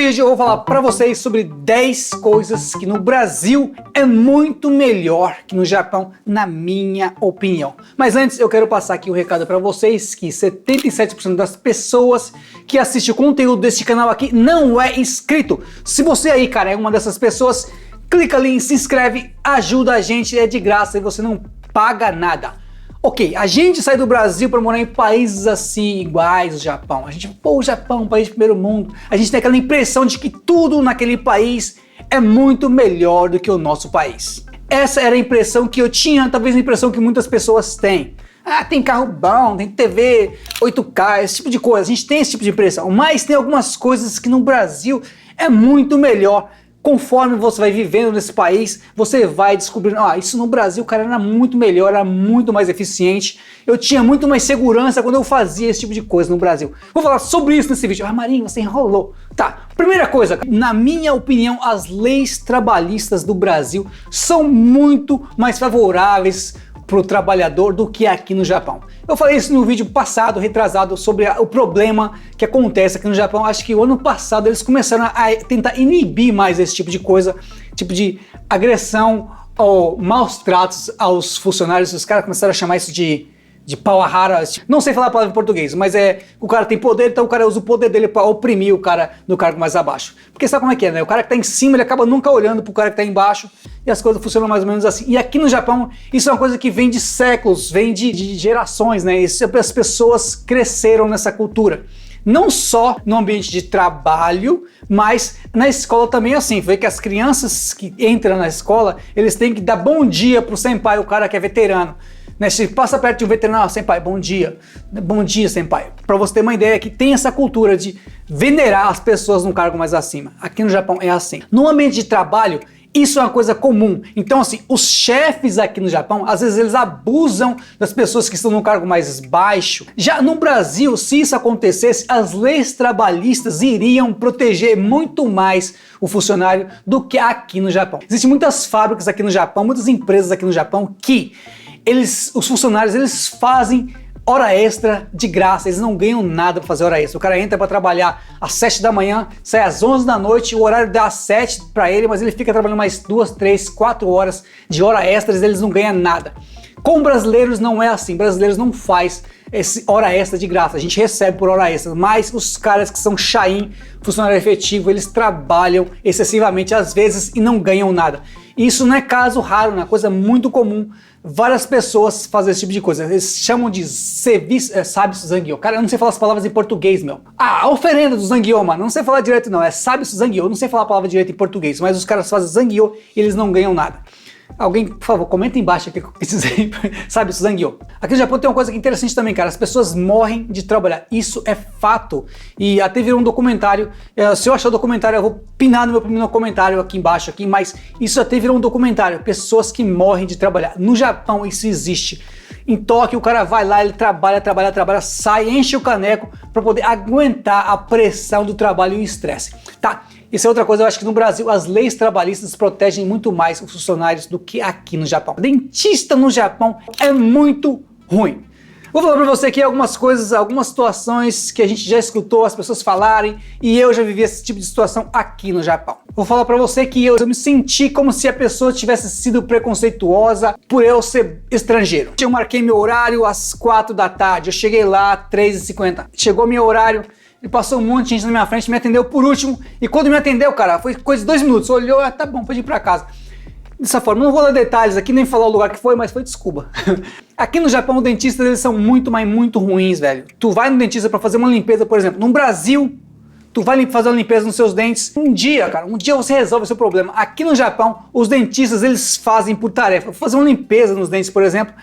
vídeo eu vou falar para vocês sobre 10 coisas que no Brasil é muito melhor que no Japão, na minha opinião. Mas antes eu quero passar aqui um recado para vocês que 77% das pessoas que assistem o conteúdo deste canal aqui não é inscrito. Se você aí, cara, é uma dessas pessoas, clica ali em se inscreve, ajuda a gente, é de graça e você não paga nada. Ok, a gente sai do Brasil para morar em países assim, iguais ao Japão. A gente, pô, o Japão, um país de primeiro mundo. A gente tem aquela impressão de que tudo naquele país é muito melhor do que o nosso país. Essa era a impressão que eu tinha, talvez a impressão que muitas pessoas têm. Ah, tem carro bom, tem TV 8K, esse tipo de coisa. A gente tem esse tipo de impressão, mas tem algumas coisas que no Brasil é muito melhor. Conforme você vai vivendo nesse país, você vai descobrindo, isso no Brasil, cara, era muito melhor, era muito mais eficiente. Eu tinha muito mais segurança quando eu fazia esse tipo de coisa no Brasil. Vou falar sobre isso nesse vídeo. Marinho, você enrolou. Tá, primeira coisa, na minha opinião, as leis trabalhistas do Brasil são muito mais favoráveis para o trabalhador do que aqui no Japão. Eu falei isso no vídeo passado, retrasado, sobre o problema que acontece aqui no Japão. Acho que o ano passado eles começaram a tentar inibir mais esse tipo de coisa, tipo de agressão ou maus tratos aos funcionários. Os caras começaram a chamar isso de pauahara. Não sei falar a palavra em português, mas o cara tem poder, então o cara usa o poder dele para oprimir o cara no cargo mais abaixo. Porque sabe como é que é, né? O cara que tá em cima, ele acaba nunca olhando pro cara que tá embaixo e as coisas funcionam mais ou menos assim. E aqui no Japão, isso é uma coisa que vem de séculos, vem de gerações, né? As pessoas cresceram nessa cultura. Não só no ambiente de trabalho, mas na escola também é assim. Vê que as crianças que entram na escola, eles têm que dar bom dia pro senpai, o cara que é veterano. Se passa perto de um veterano, senpai, bom dia, senpai. Para você ter uma ideia que tem essa cultura de venerar as pessoas num cargo mais acima. Aqui no Japão é assim. No ambiente de trabalho, isso é uma coisa comum. Então, assim, os chefes aqui no Japão, às vezes eles abusam das pessoas que estão no cargo mais baixo. Já no Brasil, se isso acontecesse, as leis trabalhistas iriam proteger muito mais o funcionário do que aqui no Japão. Existem muitas fábricas aqui no Japão, muitas empresas aqui no Japão que os funcionários, eles fazem hora extra de graça, eles não ganham nada para fazer hora extra. O cara entra para trabalhar às 7 da manhã, sai às 11 da noite, o horário dá às 7 para ele, mas ele fica trabalhando mais 2, 3, 4 horas de hora extras, eles não ganham nada. Com brasileiros não é assim, brasileiros não faz esse hora extra de graça, a gente recebe por hora extra, mas os caras que são Shain, funcionário efetivo, eles trabalham excessivamente às vezes e não ganham nada. Isso não é caso raro, é uma coisa muito comum. Várias pessoas fazem esse tipo de coisa. Eles chamam de serviço, sabe-se Zangyo. Cara, eu não sei falar as palavras em português, meu. A oferenda do Zangyo, mano. Não sei falar direito, não. É sabe-se Zangyo. Eu não sei falar a palavra direito em português, mas os caras fazem Zangyo e eles não ganham nada. Alguém, por favor, comenta embaixo aqui com esse sabe, Zangyo. Aqui no Japão tem uma coisa que é interessante também, cara. As pessoas morrem de trabalhar. Isso é fato. E até virou um documentário. Se eu achar o documentário, eu vou pinar no meu primeiro comentário aqui embaixo, mas isso até virou um documentário. Pessoas que morrem de trabalhar. No Japão isso existe. Em Tóquio o cara vai lá, ele trabalha, sai, enche o caneco para poder aguentar a pressão do trabalho e o estresse. Tá? Isso é outra coisa, eu acho que no Brasil as leis trabalhistas protegem muito mais os funcionários do que aqui no Japão. Dentista no Japão é muito ruim. Vou falar pra você aqui algumas coisas, algumas situações que a gente já escutou as pessoas falarem e eu já vivi esse tipo de situação aqui no Japão. Vou falar pra você que eu me senti como se a pessoa tivesse sido preconceituosa por eu ser estrangeiro. Eu marquei meu horário às 4 da tarde, eu cheguei lá às 3h50. Chegou meu horário, ele passou um monte de gente na minha frente, me atendeu por último e quando me atendeu, cara, foi coisa de 2 minutos, olhou, tá bom, pode ir pra casa. Dessa forma, não vou dar detalhes aqui, nem falar o lugar que foi, mas foi desculpa. Aqui no Japão, os dentistas eles são muito, mas muito ruins, velho. Tu vai no dentista pra fazer uma limpeza, por exemplo, no Brasil, tu vai fazer uma limpeza nos seus dentes, um dia você resolve o seu problema. Aqui no Japão, os dentistas eles fazem por tarefa. Vou fazer uma limpeza nos dentes, por exemplo,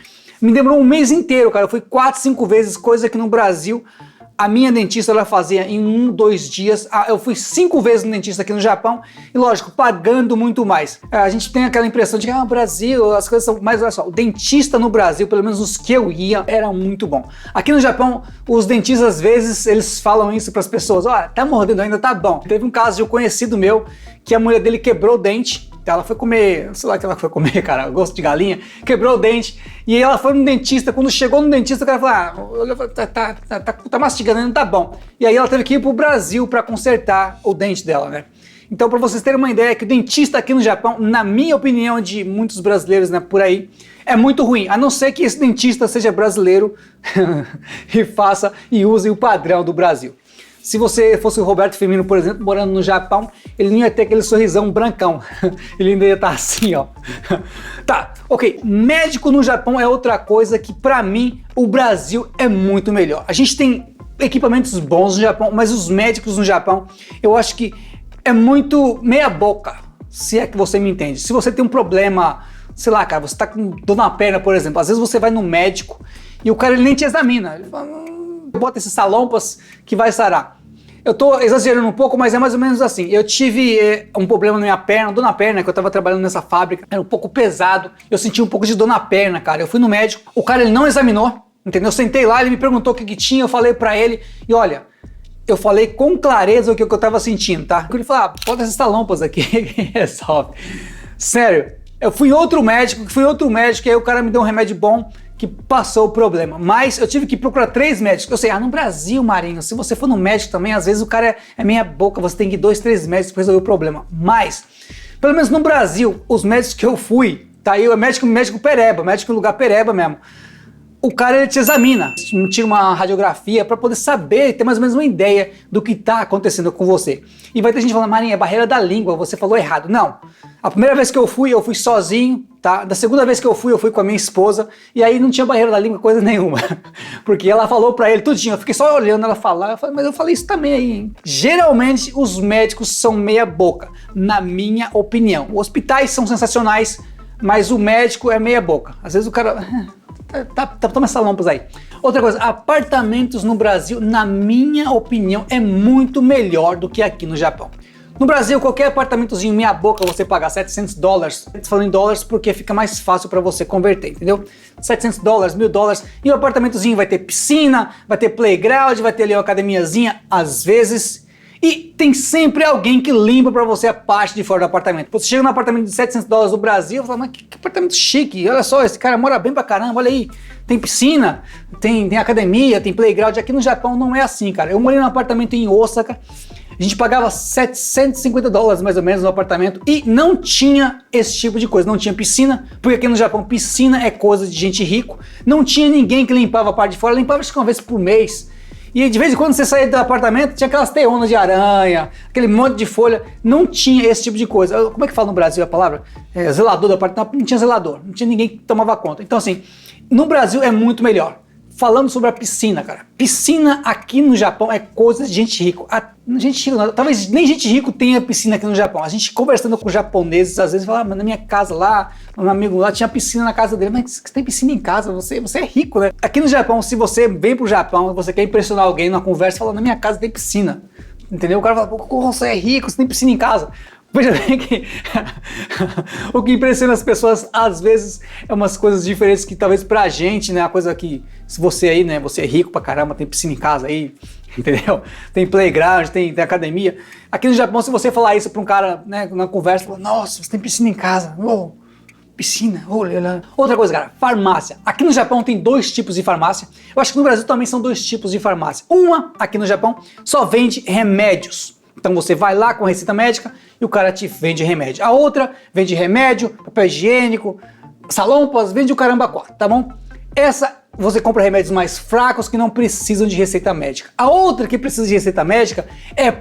me demorou um mês inteiro, cara. Eu fui 4, 5 vezes, coisa que no Brasil a minha dentista ela fazia em 1, 2 dias. Eu fui 5 vezes no dentista aqui no Japão e, lógico, pagando muito mais. A gente tem aquela impressão de que no Brasil as coisas são... Mas olha só, o dentista no Brasil, pelo menos os que eu ia, era muito bom. Aqui no Japão, os dentistas às vezes, eles falam isso para as pessoas. Olha, tá mordendo ainda, tá bom. Teve um caso de um conhecido meu que a mulher dele quebrou o dente Ela foi comer, sei lá o que ela foi comer, cara, gosto de galinha, quebrou o dente, e aí ela foi no dentista. Quando chegou no dentista, o cara falou, tá mastigando, não tá bom. E aí ela teve que ir pro Brasil para consertar o dente dela, né? Então, para vocês terem uma ideia, que o dentista aqui no Japão, na minha opinião, de muitos brasileiros, né, por aí, é muito ruim, a não ser que esse dentista seja brasileiro e use o padrão do Brasil. Se você fosse o Roberto Firmino, por exemplo, morando no Japão, ele não ia ter aquele sorrisão brancão. Ele ainda ia estar assim, ó. Tá, ok. Médico no Japão é outra coisa que, pra mim, o Brasil é muito melhor. A gente tem equipamentos bons no Japão, mas os médicos no Japão, eu acho que é muito meia boca, se é que você me entende. Se você tem um problema, sei lá, cara, você tá com dor na perna, por exemplo, às vezes você vai no médico e o cara ele nem te examina. Ele fala, bota esses salompas que vai sarar. Eu tô exagerando um pouco, mas é mais ou menos assim. Eu tive um problema na minha perna, dor na perna, que eu tava trabalhando nessa fábrica, era um pouco pesado, eu senti um pouco de dor na perna, cara. Eu fui no médico, o cara ele não examinou, entendeu? Eu sentei lá, ele me perguntou o que tinha, eu falei pra ele, e olha, eu falei com clareza o que eu tava sentindo, tá? Ele falou, bota essas talompas aqui, que resolve. Sério, eu fui em outro médico, e aí o cara me deu um remédio bom, que passou o problema, mas eu tive que procurar 3 médicos. Eu sei, no Brasil, Marinho, se você for no médico também, às vezes o cara é meia boca, você tem que ir 2, 3 médicos para resolver o problema, mas, pelo menos no Brasil, os médicos que eu fui, tá aí, o médico pereba, médico em lugar pereba mesmo, o cara ele te examina, tira uma radiografia para poder saber, ter mais ou menos uma ideia do que está acontecendo com você. E vai ter gente falando, Marinho, é barreira da língua, você falou errado. Não, a primeira vez que eu fui sozinho, tá? Da segunda vez que eu fui com a minha esposa, e aí não tinha barreira da língua coisa nenhuma, porque ela falou para ele tudinho, eu fiquei só olhando ela falar, eu falei, mas eu falei isso também aí, hein? Geralmente os médicos são meia boca, na minha opinião. Os hospitais são sensacionais, mas o médico é meia boca. Às vezes o cara... toma essa lâmpada aí. Outra coisa, apartamentos no Brasil, na minha opinião, é muito melhor do que aqui no Japão. No Brasil, qualquer apartamentozinho meia boca você paga $700, falando em dólares porque fica mais fácil para você converter, entendeu? $700, $1.000, e o apartamentozinho vai ter piscina, vai ter playground, vai ter ali uma academiazinha, às vezes, e tem sempre alguém que limpa para você a parte de fora do apartamento. Você chega no apartamento de $700 no Brasil e fala, mas que apartamento chique, olha só, esse cara mora bem pra caramba, olha aí, tem piscina, tem academia, tem playground. Aqui no Japão não é assim, cara. Eu morei num apartamento em Osaka, a gente pagava $750 mais ou menos no apartamento e não tinha esse tipo de coisa, não tinha piscina, porque aqui no Japão piscina é coisa de gente rico, não tinha ninguém que limpava a parte de fora, limpava acho que uma vez por mês. E de vez em quando você saía do apartamento, tinha aquelas teonas de aranha, aquele monte de folha, não tinha esse tipo de coisa. Como é que fala no Brasil a palavra? Zelador do apartamento, não tinha zelador, não tinha ninguém que tomava conta. Então assim, no Brasil é muito melhor. Falando sobre a piscina, cara. Piscina aqui no Japão é coisa de gente rica. Gente rica, talvez nem gente rico tenha piscina aqui no Japão. A gente conversando com japoneses, às vezes fala, mas na minha casa lá, meu amigo lá tinha piscina na casa dele. Mas você tem piscina em casa, você é rico, né? Aqui no Japão, se você vem pro Japão, você quer impressionar alguém numa conversa, fala, na minha casa tem piscina. Entendeu? O cara fala, pô, você é rico, você tem piscina em casa. Veja bem que o que impressiona as pessoas às vezes é umas coisas diferentes que talvez pra gente, né, a coisa que, se você aí, né, você é rico pra caramba, tem piscina em casa aí, entendeu? Tem playground, tem academia. Aqui no Japão, se você falar isso pra um cara, né, na conversa, fala, nossa, você tem piscina em casa, oh, piscina, olha. Outra coisa, cara, farmácia. Aqui no Japão tem 2 tipos de farmácia. Eu acho que no Brasil também são 2 tipos de farmácia. Uma, aqui no Japão, só vende remédios. Então você vai lá com a receita médica e o cara te vende remédio. A outra vende remédio, papel higiênico, salompas, vende o caramba 4, tá bom? Essa você compra remédios mais fracos que não precisam de receita médica. A outra que precisa de receita médica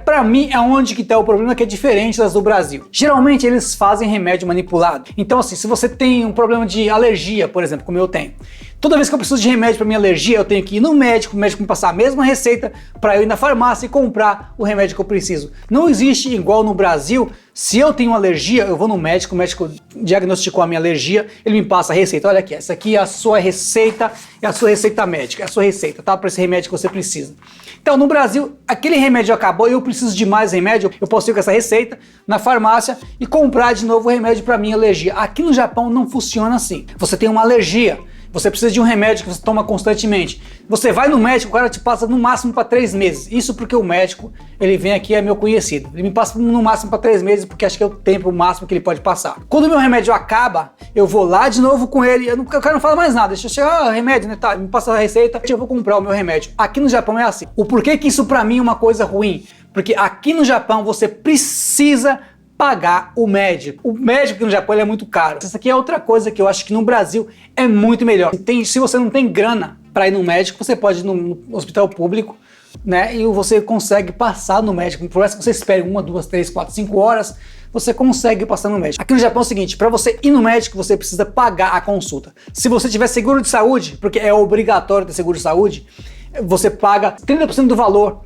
pra mim, é onde que tá o problema, que é diferente das do Brasil. Geralmente eles fazem remédio manipulado. Então assim, se você tem um problema de alergia, por exemplo, como eu tenho, toda vez que eu preciso de remédio para minha alergia, eu tenho que ir no médico, o médico me passar a mesma receita para eu ir na farmácia e comprar o remédio que eu preciso. Não existe igual no Brasil. Se eu tenho alergia, eu vou no médico, o médico diagnosticou a minha alergia, ele me passa a receita. Olha aqui, essa aqui é a sua receita, é a sua receita médica, é a sua receita, tá? Para esse remédio que você precisa. Então, no Brasil, aquele remédio acabou, eu preciso de mais remédio, eu posso ir com essa receita na farmácia e comprar de novo o remédio para minha alergia. Aqui no Japão não funciona assim. Você tem uma alergia, você precisa de um remédio que você toma constantemente. Você vai no médico, o cara te passa no máximo para 3 meses. Isso porque o médico, ele vem aqui, é meu conhecido. Ele me passa no máximo para 3 meses, porque acho que é o tempo máximo que ele pode passar. Quando o meu remédio acaba, eu vou lá de novo com ele, o cara não fala mais nada. Deixa eu chegar, remédio, né? Tá, me passa a receita, eu vou comprar o meu remédio. Aqui no Japão é assim. O porquê que isso pra mim é uma coisa ruim? Porque aqui no Japão você precisa pagar o médico. O médico aqui no Japão ele é muito caro. Isso aqui é outra coisa que eu acho que no Brasil é muito melhor. Se você não tem grana para ir no médico, você pode ir no hospital público, né? E você consegue passar no médico. Por mais que você espere 1, 2, 3, 4, 5 horas, você consegue passar no médico. Aqui no Japão é o seguinte, para você ir no médico, você precisa pagar a consulta. Se você tiver seguro de saúde, porque é obrigatório ter seguro de saúde, você paga 30% do valor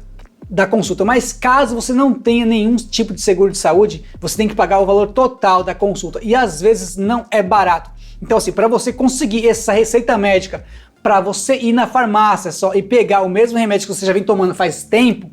da consulta, mas caso você não tenha nenhum tipo de seguro de saúde, você tem que pagar o valor total da consulta e às vezes não é barato. Então assim, para você conseguir essa receita médica, para você ir na farmácia só e pegar o mesmo remédio que você já vem tomando faz tempo,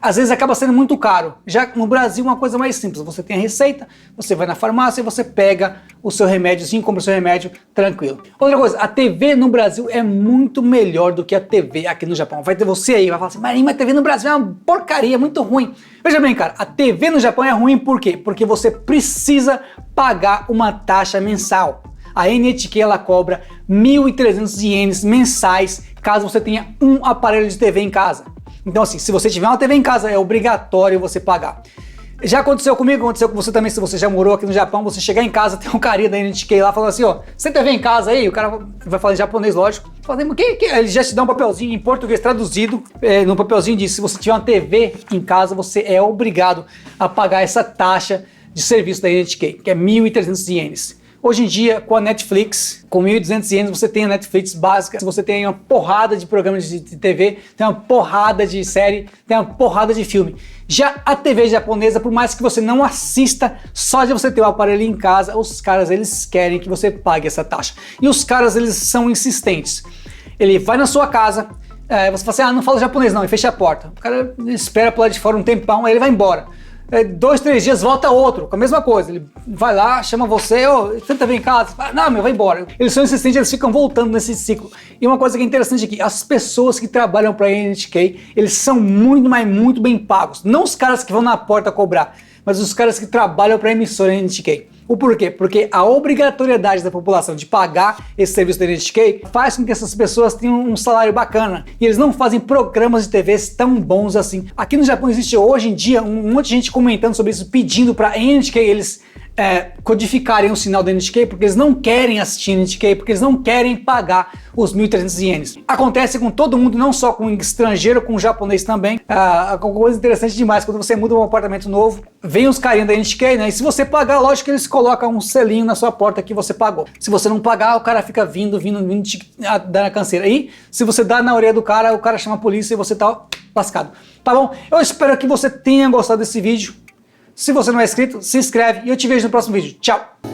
às vezes acaba sendo muito caro. Já no Brasil uma coisa mais simples, você tem a receita, você vai na farmácia e você pega o seu remédio, compra o seu remédio tranquilo. Outra coisa, a TV no Brasil é muito melhor do que a TV aqui no Japão. Vai ter você aí, vai falar assim, Marinho, mas a TV no Brasil é uma porcaria, muito ruim. Veja bem, cara, a TV no Japão é ruim por quê? Porque você precisa pagar uma taxa mensal. A NHK ela cobra 1.300 ienes mensais caso você tenha um aparelho de TV em casa. Então assim, se você tiver uma TV em casa, é obrigatório você pagar. Já aconteceu comigo, aconteceu com você também, se você já morou aqui no Japão, você chegar em casa, tem um carinha da NHK lá falando assim, ó, você tem TV em casa aí? O cara vai falar em japonês, lógico. Falando, que? Ele já te dá um papelzinho em português traduzido, no papelzinho diz, se você tiver uma TV em casa, você é obrigado a pagar essa taxa de serviço da NHK, que é 1.300 ienes. Hoje em dia, com a Netflix, com 1.200 ienes, você tem a Netflix básica, você tem uma porrada de programas de TV, tem uma porrada de série, tem uma porrada de filme. Já a TV japonesa, por mais que você não assista, só de você ter o aparelho em casa, os caras, eles querem que você pague essa taxa. E os caras, eles são insistentes. Ele vai na sua casa, você fala assim, não fala japonês não, e fecha a porta. O cara espera pro lado de fora um tempão, aí ele vai embora. 2, 3 dias volta outro, com a mesma coisa. Ele vai lá, chama você, tenta vir em casa, não, vai embora. Eles são insistentes, eles ficam voltando nesse ciclo. E uma coisa que é interessante aqui, as pessoas que trabalham para a NHK, eles são muito, mas muito bem pagos. Não os caras que vão na porta cobrar, mas os caras que trabalham para a emissora NHK. O porquê? Porque a obrigatoriedade da população de pagar esse serviço da NHK faz com que essas pessoas tenham um salário bacana e eles não fazem programas de TV tão bons assim. Aqui no Japão existe hoje em dia um monte de gente comentando sobre isso, pedindo para a NHK eles codificarem o sinal da NHK porque eles não querem assistir NHK, porque eles não querem pagar os 1.300 ienes. Acontece com todo mundo, não só com o estrangeiro, com o japonês também. Coisa interessante demais, quando você muda um apartamento novo, vem os carinhas da NHK, né? E se você pagar, lógico que eles colocam um selinho na sua porta que você pagou. Se você não pagar, o cara fica vindo te dar na canseira. E se você dá na orelha do cara, o cara chama a polícia e você tá lascado. Tá bom? Eu espero que você tenha gostado desse vídeo. Se você não é inscrito, se inscreve e eu te vejo no próximo vídeo. Tchau!